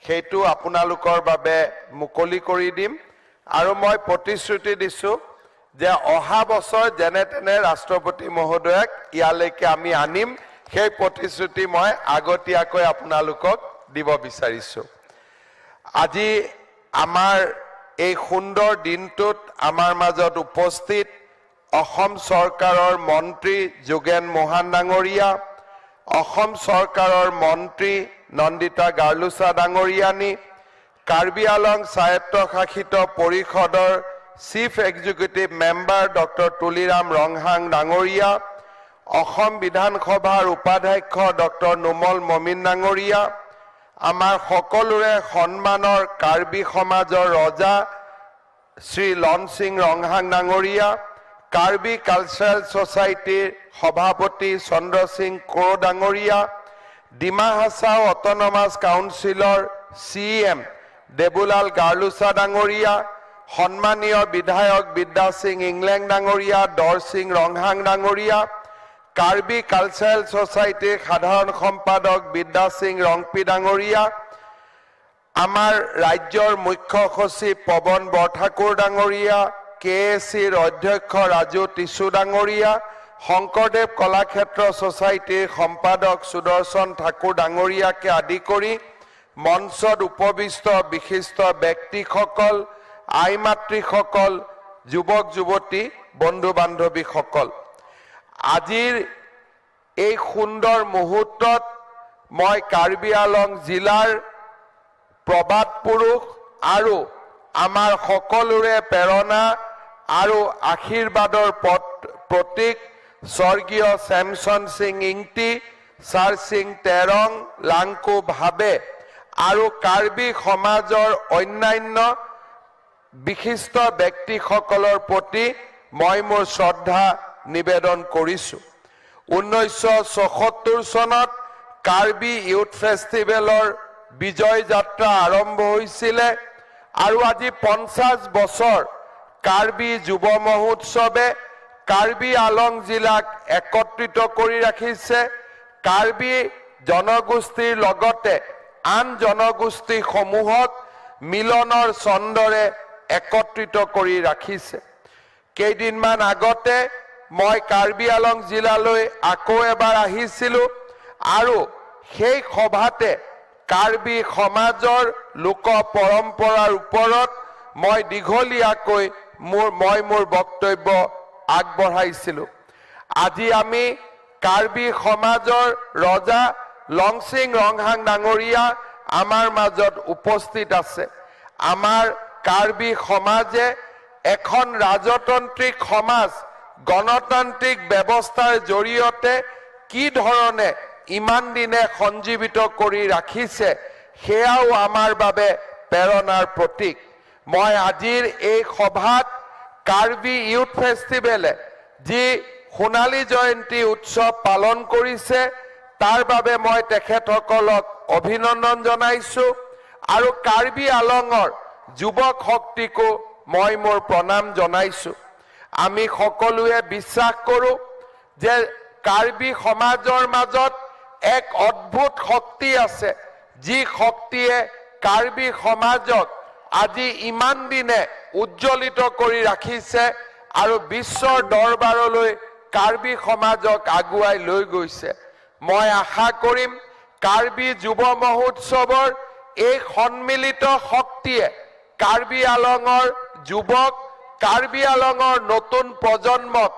সেইটো আপোনালোকৰ বাবে মুকলি কৰি দিম আৰু মই প্ৰতিশ্ৰুতি দিছো যে অহা বছৰ যেনে তেনে ৰাষ্ট্ৰপতি মহোদয়ক ইয়ালৈকে আমি আনিম সেই প্ৰতিশ্ৰুতি মই আগতীয়াকৈ আপোনালোকক দিব বিচাৰিছো আজি আমাৰ এই সুন্দৰ দিনটোত আমাৰ মাজত উপস্থিত অসম চৰকাৰৰ মন্ত্ৰী যোগেন মোহন ডাঙৰীয়া অসম চৰকাৰৰ মন্ত্ৰী নন্দিতা গাৰ্লুচা ডাঙৰীয়ানী কাৰ্বি আলং স্বায়ত্তশাসিত পৰিষদৰ chief executive member doctor Tuliram Ronghang ডাঙৰীয়া অসম বিধানসভাৰ উপাধ্যক্ষ ডক্টৰ নুমল মমিন ডাঙৰীয়া আমাৰ সকলোৰে সন্মানৰ কাৰ্বি সমাজৰ ৰজা শ্ৰী লনসিং ৰংহাং ডাঙৰীয়া কাৰ্বি কালচাৰেল সোসাইটিৰ সভাপতি চন্দ্ৰ সিং কোৰ ডাঙৰীয়া ডিমা হাছাও অট'নমাছ কাউন্সিলৰ CM দেবুলাল গাৰ্লুচা ডাঙৰীয়া সন্মানীয় বিধায়ক বিদ্যা সিং ইংলেণ্ড ডাঙৰীয়া দৰ সিং ৰংহাং ডাঙৰীয়া কাৰ্বি কালচাৰেল সোসাইটিৰ সাধাৰণ সম্পাদক বিদ্যা সিং ৰংপি ডাঙৰীয়া আমাৰ ৰাজ্যৰ মুখ্য সচিব পৱন বৰঠাকুৰ ডাঙৰীয়া KACৰ অধ্যক্ষ ৰাজু টিছু ডাঙৰীয়া শংকৰদেৱ কলাক্ষেত্ৰ সোসাইটিৰ সম্পাদক সুদৰ্শন ঠাকুৰ ডাঙৰীয়াকে আদি কৰি মঞ্চত উপবিষ্ট বিশিষ্ট ব্যক্তিসকল আই মাতৃসকল যুৱক যুৱতী বন্ধু বান্ধৱীসকল আজিৰ এই সুন্দৰ মুহূৰ্তত মই কাৰ্বি আলং জিলাৰ প্ৰবাদ পুৰুষ আৰু আমাৰ সকলোৰে প্ৰেৰণা আৰু আশীৰ্বাদৰ প্ৰতীক স্বৰ্গীয় স্যামছন সিং ইংতি সাৰ সিং তেৰং লাংকু ভাবে আৰু কাৰ্বি সমাজৰ অন্যান্য বিশিষ্ট ব্যক্তিসকলৰ প্ৰতি মই মোৰ শ্ৰদ্ধা নিবেদন কৰিছো 1974 চনত কাৰ্বি ইউথ ফেষ্টিভেলৰ বিজয় যাত্ৰা আৰম্ভ হৈছিল আৰু আজি 50 বছৰ কাৰ্বি যুৱ মহোৎসৱে কাৰ্বি আলং জিলাক একত্ৰিত কৰি ৰাখিছে কাৰ্বি জনগোষ্ঠীৰ লগতে আন জনগোষ্ঠী সমূহক মিলনৰ ছন্দৰে একত্ৰিত কৰি ৰাখিছে কেইদিনমান আগতে মই কাৰ্বি আলং জিলালৈ আকৌ এবাৰ আহিছিলো আৰু সেই সভাতে কাৰ্বি সমাজৰ লোক পৰম্পৰাৰ ওপৰত মই দীঘলীয়াকৈ মোৰ বক্তব্য আগবঢ়াইছিলো আজি আমি কাৰ্বি সমাজৰ ৰজা লংসিং ৰংহাং ডাঙৰীয়া আমাৰ মাজত উপস্থিত আছে আমাৰ কাৰ্বি সমাজে এখন ৰাজতন্ত্ৰিক সমাজ গণতান্ত্ৰিক ব্যৱস্থাৰ জৰিয়তে কি ধৰণে ইমান দিনে সঞ্জীৱিত কৰি ৰাখিছে সেয়াও আমাৰ বাবে প্ৰেৰণাৰ প্ৰতীক মই আজিৰ এই সভাত কাৰ্বি ইউথ ফেষ্টিভেলে যি সোণালী জয়ন্তী উৎসৱ পালন কৰিছে তাৰ বাবে মই তেখেতসকলক অভিনন্দন জনাইছো আৰু কাৰ্বি আলঙৰ যুৱক শক্তিকো মই মোৰ প্ৰণাম জনাইছো আমি সকলোৱে বিশ্বাস কৰো যে কাৰ্বি সমাজৰ মাজত এক অদ্ভুত শক্তি আছে যি শক্তিয়ে কাৰ্বি সমাজক আজি ইমান দিনে উজ্জ্বলিত কৰি ৰাখিছে আৰু বিশ্বৰ দৰবাৰলৈ কাৰ্বি সমাজক আগুৱাই লৈ গৈছে মই আশা কৰিম কাৰ্বি যুৱ মহোৎসৱৰ এই সন্মিলিত শক্তিয়ে কাৰ্বি আলঙৰ যুৱক কাৰ্বি আলঙৰ নতুন প্ৰজন্মক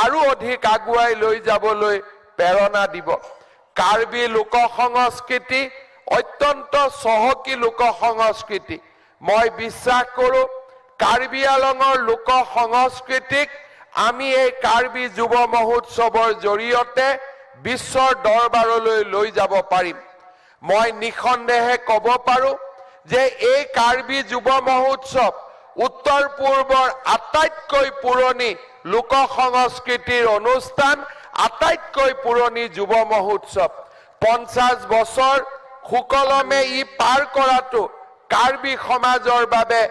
আৰু অধিক আগুৱাই লৈ যাবলৈ প্ৰেৰণা দিব কাৰ্বি লোক সংস্কৃতি অত্যন্ত চহকী লোক সংস্কৃতি মই বিশ্বাস কৰো কাৰ্বি আলঙৰ লোক সংস্কৃতিক আমি এই কাৰ্বি যুৱ মহোৎসৱৰ জৰিয়তে বিশ্বৰ দৰবাৰলৈ লৈ যাব পাৰিম মই নিখন্দেহে ক'ব পাৰো যে এই কাৰ্বি যুৱ মহোৎসৱ উত্তৰ পূৰ্বৰ আটাইতকৈ পুৰণি লোক সংস্কৃতিৰ অনুষ্ঠান আটাইতকৈ পুৰণি যুৱ মহোৎসৱ 50 বছৰ সুকলমে ই পাৰ কৰাটো কাৰ্বি সমাজৰ বাবে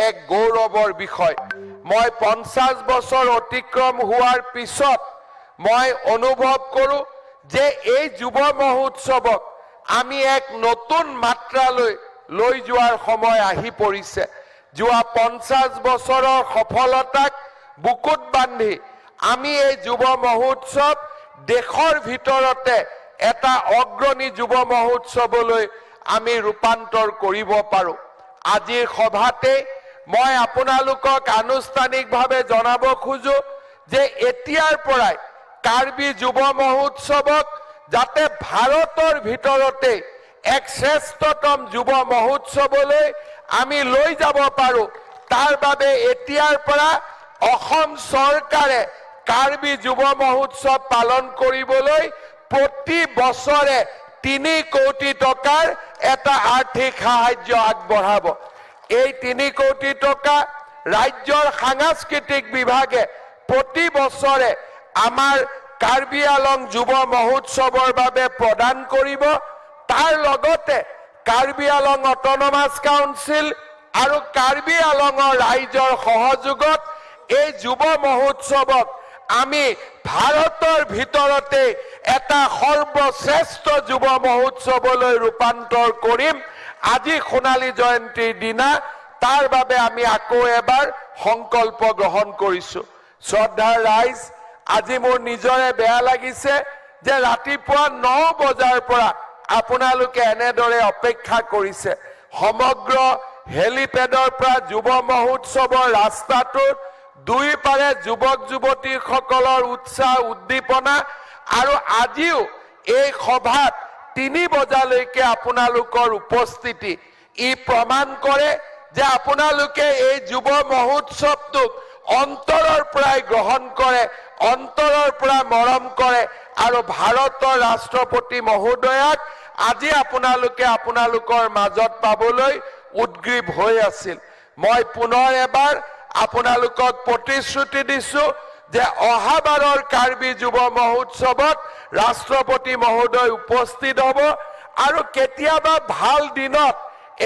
এক গৌৰৱৰ বিষয় মই 50 বছৰ অতিক্ৰম হোৱাৰ পিছত মই অনুভৱ কৰো যে এই যুৱ মহোৎসৱক আমি এক নতুন মাত্ৰালৈ লৈ যোৱাৰ সময় আহি পৰিছে যোৱা 50 বছৰৰ সফলতাক বুকুত বান্ধি আমি এই যুৱ মহোৎসৱ দেশৰ ভিতৰতে এটা অগ্ৰণী যুৱ মহোৎসৱলৈ আমি ৰূপান্তৰ কৰিব পাৰো আজিৰ সভাতে মই আপোনালোকক আনুষ্ঠানিকভাৱে জনাব খোজো যে এতিয়াৰ পৰাই কাৰ্বি যুৱ মহোৎসৱক যাতে ভাৰতৰ ভিতৰতে এক শ্ৰেষ্ঠতম যুৱ মহোৎসৱলৈ আমি লৈ যাব পাৰো তাৰ বাবে এতিয়াৰ পৰা অসম চৰকাৰে কাৰ্বি যুৱ মহোৎসৱ পালন কৰিবলৈ প্ৰতি বছৰে 3 কোটি টকাৰ এটা আৰ্থিক সাহায্য আগবঢ়াব এই 3 কোটি টকা ৰাজ্যৰ সাংস্কৃতিক বিভাগে প্ৰতি বছৰে আমাৰ কাৰ্বি আলং যুৱ মহোৎসৱৰ বাবে প্ৰদান কৰিব তাৰ লগতে কাৰ্বি আলং অটোনমাস কাউন্সিল আৰু কাৰ্বি আলঙৰ ৰাইজৰ সহযোগত এই যুৱ মহোৎসৱক আমি ভাৰতৰ ভিতৰতে এটা সৰ্বশ্ৰেষ্ঠ যুৱ মহোৎসৱলৈ ৰূপান্তৰ কৰিম আজি সোণালী জয়ন্তীৰ দিনা তাৰ বাবে আমি আকৌ এবাৰ সংকল্প গ্ৰহণ কৰিছো শ্ৰদ্ধাৰ ৰাইজ আজি মোৰ নিজৰে বেয়া লাগিছে যে ৰাতিপুৱা 9 বজাৰ পৰা আপোনালোকে এনেদৰে অপেক্ষা কৰিছে সমগ্ৰ হেলিপেডৰ পৰা যুৱ মহোৎসৱৰ ৰাস্তাটোত দুই পাৰে যুৱক যুৱতীসকলৰ উৎসাহ উদ্দীপনা আৰু আজিও এই সভাত 3 বজালৈকে আপোনালোকৰ উপস্থিতি ই প্ৰমাণ কৰে যে আপোনালোকে এই যুৱ মহোৎসৱটোক অন্তৰৰ পৰাই গ্ৰহণ কৰে অন্তৰৰ পৰা মৰম কৰে আৰু ভাৰতৰ ৰাষ্ট্ৰপতি মহোদয়াক আজি আপোনালোকে আপোনালোকৰ মাজত পাবলৈ উদ্গ্ৰীৱ হৈ আছিল মই পুনৰ এবাৰ আপোনালোকক প্ৰতিশ্ৰুতি দিছো যে অহাবাৰৰ কাৰ্বি যুৱ মহোৎসৱত ৰাষ্ট্ৰপতি মহোদয় উপস্থিত হ'ব আৰু কেতিয়াবা ভাল দিনত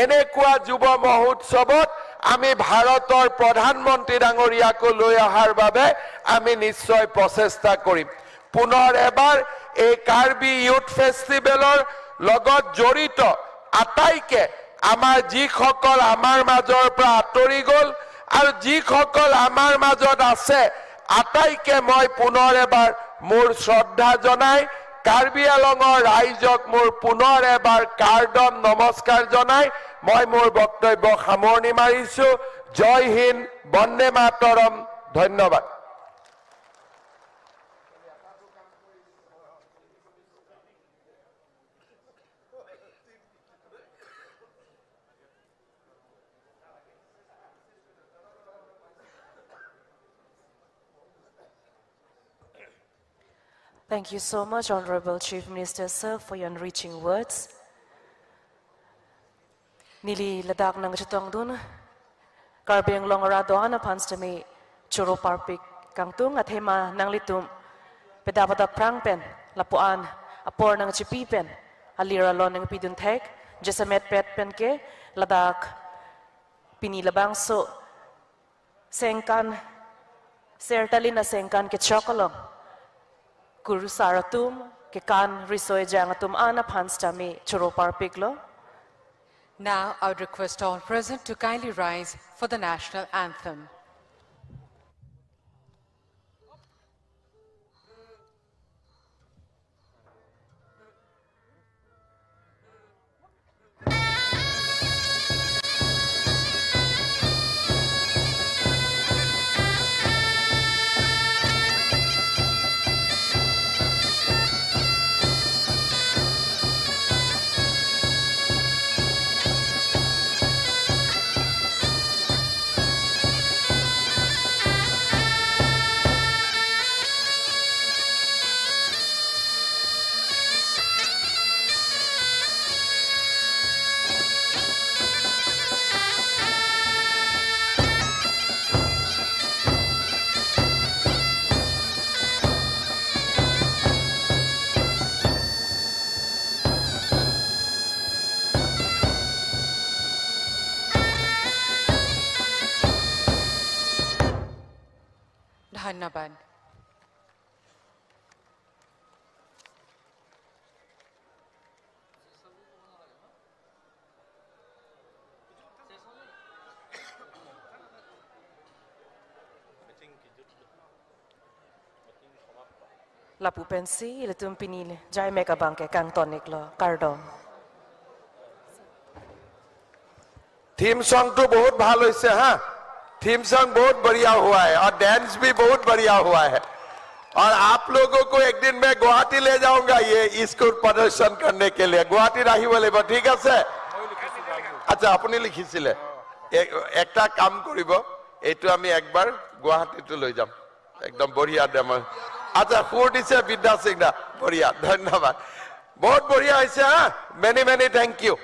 এনেকুৱা যুৱ মহোৎসৱত আমি ভাৰতৰ প্ৰধানমন্ত্ৰী ডাঙৰীয়াকো লৈ অহাৰ বাবে আমি নিশ্চয় প্ৰচেষ্টা কৰিম পুনৰ এবাৰ এই কাৰ্বি ইউথ ফেষ্টিভেলৰ লগত জড়িত আটাইকে আমাৰ যিসকল আমাৰ মাজৰ পৰা আঁতৰি গ'ল আৰু যিসকল আমাৰ মাজত আছে আটাইকে মই পুনৰ এবাৰ মোৰ শ্ৰদ্ধা জনাই কাৰ্বি আলঙৰ ৰাইজক মোৰ পুনৰ এবাৰ কাৰ্ডন নমস্কাৰ জনাই মই মোৰ বক্তব্য সামৰণি মাৰিছো জয় হিন্দ বন্দে মাতৰম ধন্যবাদ Thank you so much, Honorable Chief Minister, sir, for your enriching words. Nili ladak nang chitong dun, karbeng longara doana panstami churo parpik kangtung at hema nang litum, pedabada prangpen, lapuan, apor nang chipipen, alira lon nang pidun tek, jesamet pet pen ke, ladak pinilabang so, sengkan, sertalina sengkan ke chokolong, Guru Saratum, Kekan Risoy Jangatum Ana Panstami, Churoparpiglo. Now I would request all present to kindly rise for the national anthem. ধন্যবাদ। Lapu pensi ilatum pinil jai meka bangke kang tonik lo kardom theme song तो बहुत ভাল হৈছে हाँ theme song बहुत बढ़िया हुआ है और डांस भी बहुत बढ़िया हुआ है और आप लोगों को एक दिन मैं गुवाहाटी ले जाऊंगा ये इसको प्रदर्शन करने के लिए गुवाहाटी राहिब লাগিব ঠিক আছে আচ্ছা আপুনি লিখিছিলে একটা কাম কৰিব এইটো আমি একবার গুৱাহাটীতে লৈ যাম একদম बढ़िया ডেমো আচ্ছা সুৰ দিছে বিদ্যা সিং দা बढ़िया ধন্যবাদ बहुत बढ़िया হৈছে हाँ मेनी मेनी थैंक यू